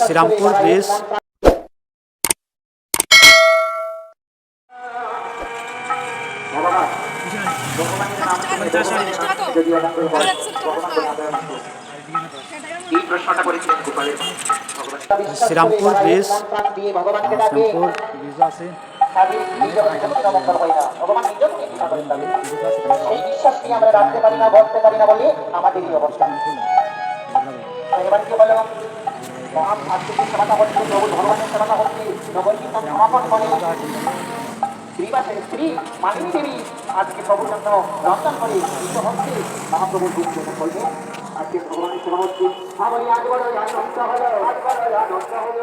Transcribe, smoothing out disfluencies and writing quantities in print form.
Serampore bridge. Serampore bridge, Serampore bridge আছে। সেই বিশ্বাস নিয়ে আমরা রাখতে পারি না, বলতে পারি না বলে আমাদের এই অবস্থা। এবারকে বলো মহান আত্মিক সেবাটা হচ্ছে, প্রভু ভগবানের সেবাটা হচ্ছে নগর কীর্তন সমাপন করে শ্রীবাসের স্ত্রী মালিনী দেবী আজকে প্রভুর জন্য রন্ধন করে কিন্তু হচ্ছে মহাপ্রভুর দিন জন্য করবে। আজকে ভগবানের সেবা হচ্ছে আজ বড় আনন্দ হলো, আজ বড় আনন্দ হলো।